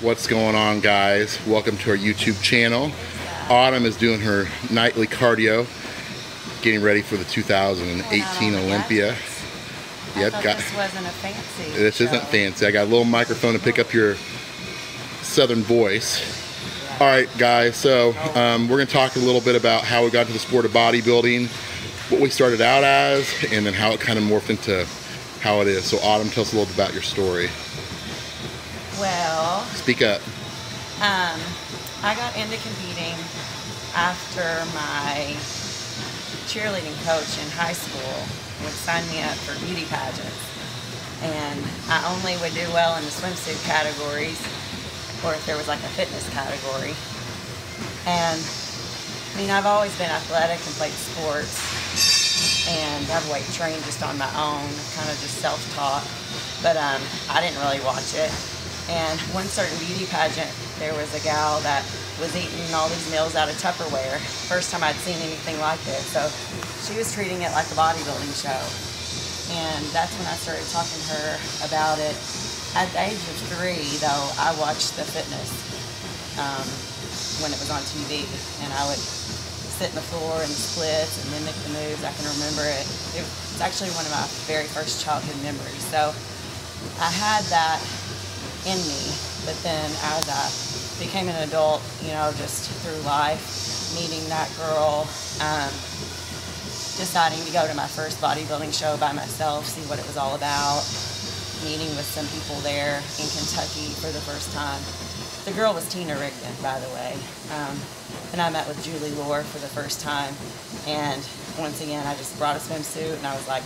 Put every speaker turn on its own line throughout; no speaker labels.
What's going on, guys? Welcome to our YouTube channel. Autumn is doing her nightly cardio, getting ready for the 2018 Olympia.
Yep, this wasn't a fancy
This
show.
Isn't fancy. I got a little microphone to pick up your southern voice. Yeah. All right, guys, so we're going to talk a little bit about how we got to the sport of bodybuilding, what we started out as, and then how it kind of morphed into how it is. So Autumn, tell us a little bit about your story.
Well,
speak up.
I got into competing after my cheerleading coach in high school would sign me up for beauty pageants, and I only would do well in the swimsuit categories or if there was like a fitness category. And I mean, I've always been athletic and played sports, and I've weight trained just on my own, kind of just self-taught, but I didn't really watch it. And one certain beauty pageant, there was a gal that was eating all these meals out of Tupperware. First time I'd seen anything like it. So she was treating it like a bodybuilding show. And that's when I started talking to her about it. At the age of 3, though, I watched the fitness when it was on TV. And I would sit in the floor and splits and mimic the moves. I can remember it. It's actually one of my very first childhood memories. So I had that in me, but then as I became an adult, you know, just through life, meeting that girl, deciding to go to my first bodybuilding show by myself, see what it was all about, meeting with some people there in Kentucky for the first time. The girl was Tina Rigdon, by the way, and I met with Julie Lore for the first time, and once again I just brought a swimsuit and I was like,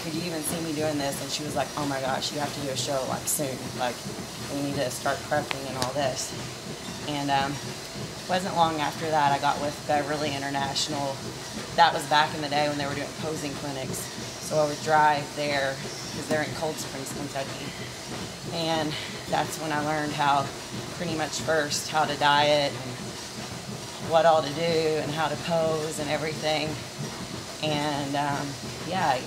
could you even see me doing this? And she was like, oh my gosh, you have to do a show like soon, like we need to start prepping and all this. And it wasn't long after that I got with Beverly International. That was back in the day when they were doing posing clinics. So I would drive there because they're in Cold Springs, Kentucky. And that's when I learned how, pretty much first, how to diet and what all to do and how to pose and everything. And yeah,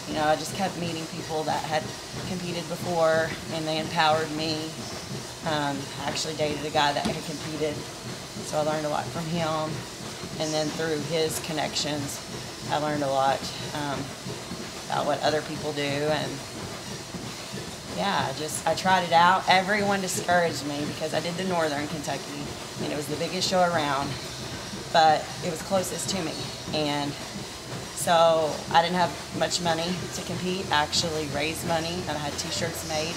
you know, I just kept meeting people that had competed before, and they empowered me. I actually dated a guy that had competed, so I learned a lot from him. And then through his connections, I learned a lot about what other people do. And yeah, I tried it out. Everyone discouraged me because I did the Northern Kentucky, and it was the biggest show around, but it was closest to me. And so I didn't have much money to compete. I actually raised money, and I had t-shirts made,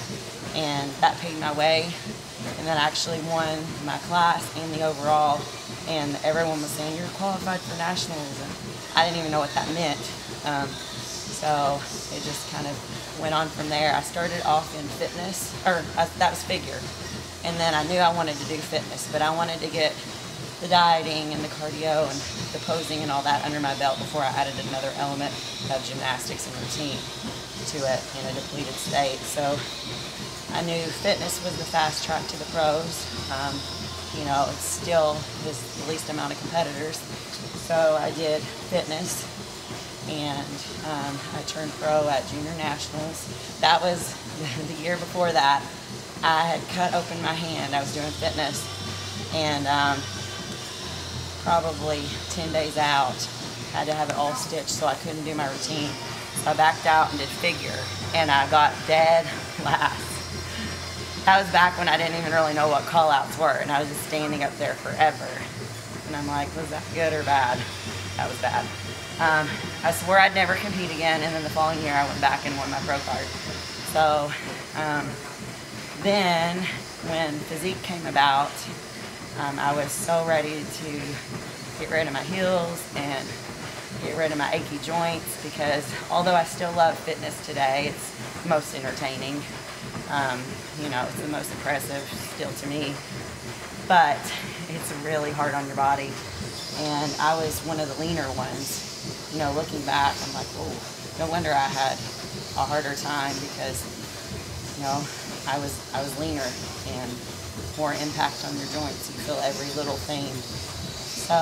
and that paid my way. And then I actually won my class and the overall, and everyone was saying, you're qualified for nationals, and I didn't even know what that meant. So it just kind of went on from there. I started off in fitness, that was figure, and then I knew I wanted to do fitness, but I wanted to get the dieting and the cardio and the posing and all that under my belt before I added another element of gymnastics and routine to it in a depleted state. So I knew fitness was the fast track to the pros. You know, it's still the least amount of competitors. So I did fitness, and I turned pro at Junior Nationals. That was the year before that. I had cut open my hand. I was doing fitness, and probably 10 days out, I had to have it all stitched, so I couldn't do my routine. So I backed out and did figure, and I got dead last. That was back when I didn't even really know what call-outs were, and I was just standing up there forever. And I'm like, was that good or bad? That was bad. I swore I'd never compete again, and then the following year I went back and won my pro card. So then when physique came about, I was so ready to get rid of my heels and get rid of my achy joints, because although I still love fitness today, it's most entertaining. You know, it's the most impressive still to me, but it's really hard on your body. And I was one of the leaner ones. You know, looking back, I'm like, oh, no wonder I had a harder time, because, you know, I was leaner and more impact on your joints. You feel every little thing. So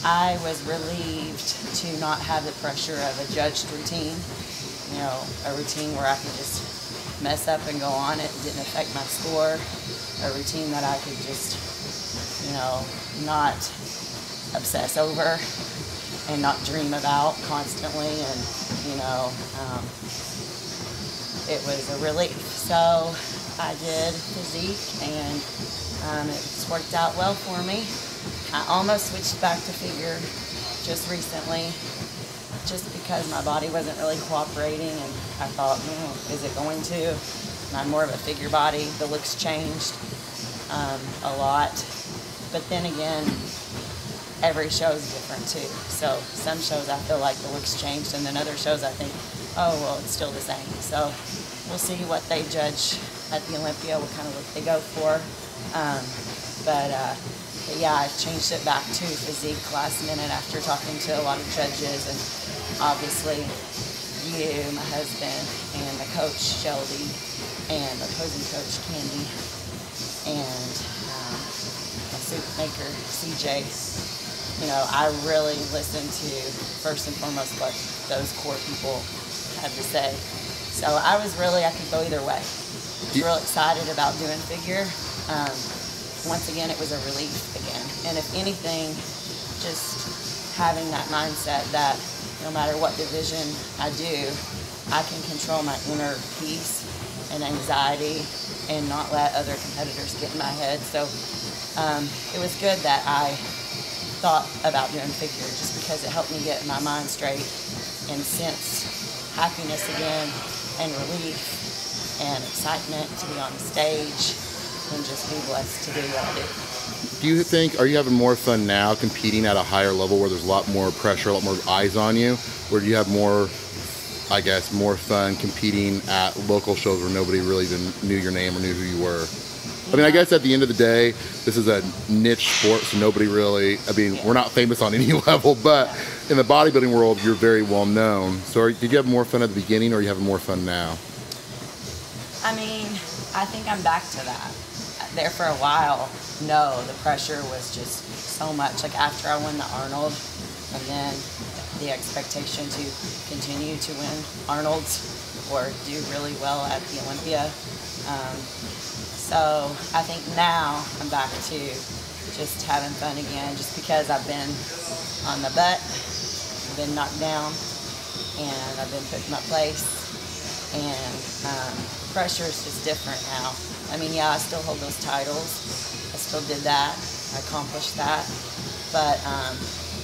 I was relieved to not have the pressure of a judged routine. You know, a routine where I could just mess up and go on it. It didn't affect my score. A routine that I could just, you know, not obsess over and not dream about constantly. And, you know, it was a relief. So I did physique, and it's worked out well for me. I almost switched back to figure just recently, just because my body wasn't really cooperating, and I thought, is it going to? And I'm more of a figure body. The looks changed a lot, but then again, every show is different too. So some shows I feel like the looks changed, and then other shows I think, oh well, it's still the same. So we'll see what they judge at the Olympia, what kind of look they go for. But yeah, I changed it back to physique last minute after talking to a lot of judges, and obviously you, my husband, and the coach Shelby, and the opposing coach Candy, and my soup maker CJ. You know, I really listened to, first and foremost, what those core people had to say. So I could go either way. I was real excited about doing figure. Once again, it was a relief again. And if anything, just having that mindset that no matter what division I do, I can control my inner peace and anxiety and not let other competitors get in my head. So it was good that I thought about doing figure, just because it helped me get my mind straight and sense happiness again, and relief and excitement to be on the stage and just be blessed to do what I do.
Do you think, are you having more fun now competing at a higher level where there's a lot more pressure, a lot more eyes on you? Or do you have more, I guess, more fun competing at local shows where nobody really even knew your name or knew who you were? I mean, I guess at the end of the day, this is a niche sport, so nobody really, I mean, we're not famous on any level, but in the bodybuilding world, you're very well known. So did you have more fun at the beginning, or are you having more fun now?
I mean, I think I'm back to that. There for a while, no, the pressure was just so much. Like after I won the Arnold, and then the expectation to continue to win Arnold's or do really well at the Olympia. So I think now I'm back to just having fun again, just because I've been on the butt, I've been knocked down, and I've been put in my place, and pressure is just different now. I mean, yeah, I still hold those titles. I still did that. I accomplished that. But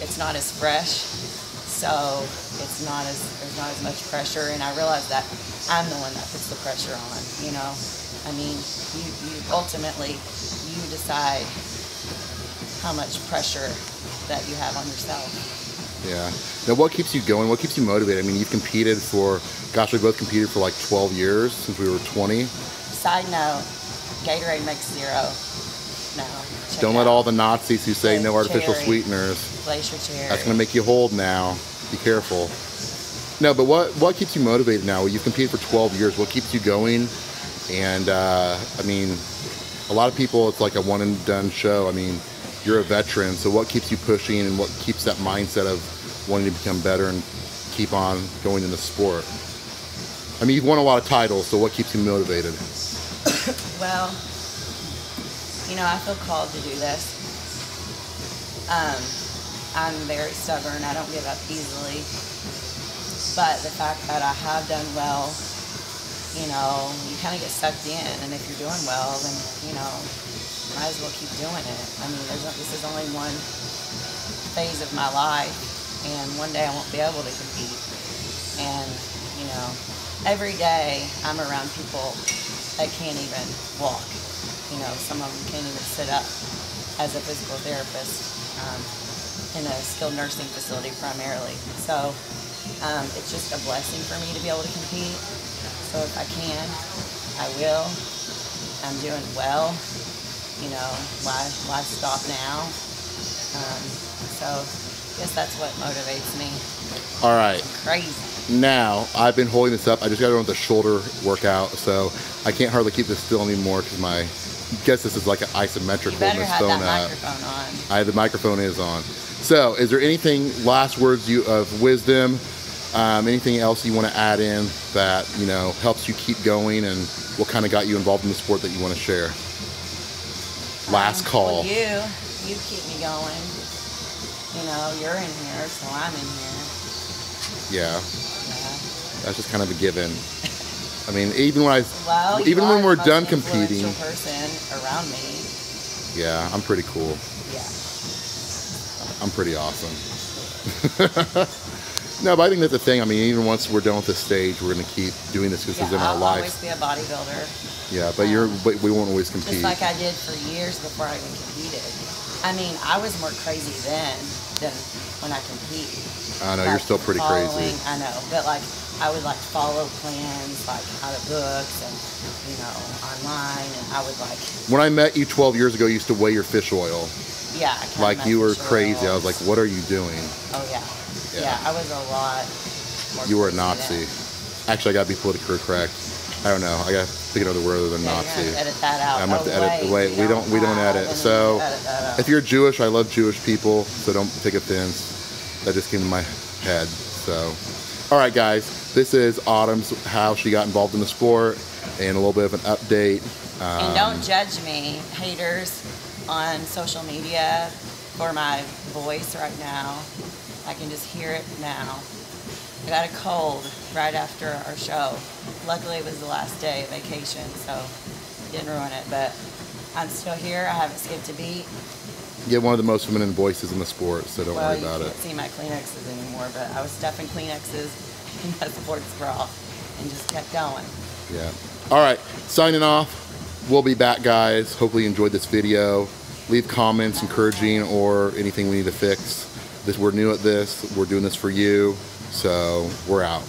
it's not as fresh. So there's not as much pressure. And I realize that I'm the one that puts the pressure on, you know. I mean, you ultimately, you decide how much pressure that you have on yourself.
Yeah. Now, what keeps you going? What keeps you motivated? I mean, you've competed for, gosh, we both competed for like 12 years since we were 20.
Side note, Gatorade makes zero now.
Don't let all the Nazis who say no artificial sweeteners.
Glacier cherry.
That's going to make you hold now. Be careful. No, but what keeps you motivated now? You've competed for 12 years. What keeps you going? And, I mean, a lot of people, it's like a one and done show. I mean, you're a veteran, so what keeps you pushing, and what keeps that mindset of wanting to become better and keep on going in the sport? I mean, you've won a lot of titles, so what keeps you motivated?
Well, you know, I feel called to do this. I'm very stubborn. I don't give up easily. But the fact that I have done well, you know, you kind of get sucked in. And if you're doing well, then, you know, might as well keep doing it. I mean, this is only one phase of my life. And one day I won't be able to compete. And, you know, every day I'm around people that can't even walk. You know, some of them can't even sit up as a physical therapist in a skilled nursing facility primarily. So it's just a blessing for me to be able to compete. So if I can, I will. I'm doing well. You know, why stop now? So I guess that's what motivates me.
All right.
Crazy.
Now, I've been holding this up. I just got to run the shoulder workout, so I can't hardly keep this still anymore because my, I guess this is like an isometric holding this phone up.
Microphone on.
The microphone is on. So, is there anything, last words of wisdom, Anything else you want to add in that, you know, helps you keep going, and what kind of got you involved in the sport that you want to share? Last call.
Well, you keep me going. You know, you're in here, so I'm in here.
Yeah.
Yeah.
That's just kind of a given. I mean, even when
Well,
when we're
the
done
most
competing.
influential person around me.
Yeah, I'm pretty cool.
Yeah.
I'm pretty awesome. No, but I think that's the thing. I mean, even once we're done with this stage, we're going to keep doing this because it's in our
I'll
life.
always be a bodybuilder.
Yeah, but but we won't always compete.
Just like I did for years before I even competed. I mean, I was more crazy then than when I competed.
I know,
like,
you're still pretty crazy.
I know, but like I would like follow plans like out of books and, you know, online, and I would like.
When I met you 12 years ago, you used to weigh your fish oil.
Yeah. I kinda
Like you were
messed with
crazy. I
oils.
was like, what are you doing?
Oh yeah.
Yeah.
Yeah, I was a lot more.
You were a
crazy
Nazi.
then.
Actually, I gotta be politically correct. I don't know. I gotta think another word other than
Yeah,
Nazi.
you're gonna edit that out.
I'm gonna have to edit. Wait, we don't edit.
Then
So,
edit that out.
if you're Jewish, I love Jewish people, so don't take offense. That just came to my head. So, all right, guys, this is Autumn's how she got involved in the sport, and a little bit of an update.
And don't judge me, haters on social media, for my voice right now. I can just hear it now. I got a cold right after our show. Luckily, it was the last day of vacation, so it didn't ruin it. But I'm still here. I haven't skipped a beat.
You get one of the most feminine voices in the sport, so don't worry about
You
it.
can't see my Kleenexes anymore, but I was stuffing Kleenexes in my sports bra and just kept going.
Yeah. All right, signing off. We'll be back, guys. Hopefully you enjoyed this video. Leave comments, encouraging, or anything we need to fix. We're new at this. We're doing this for you. So we're out.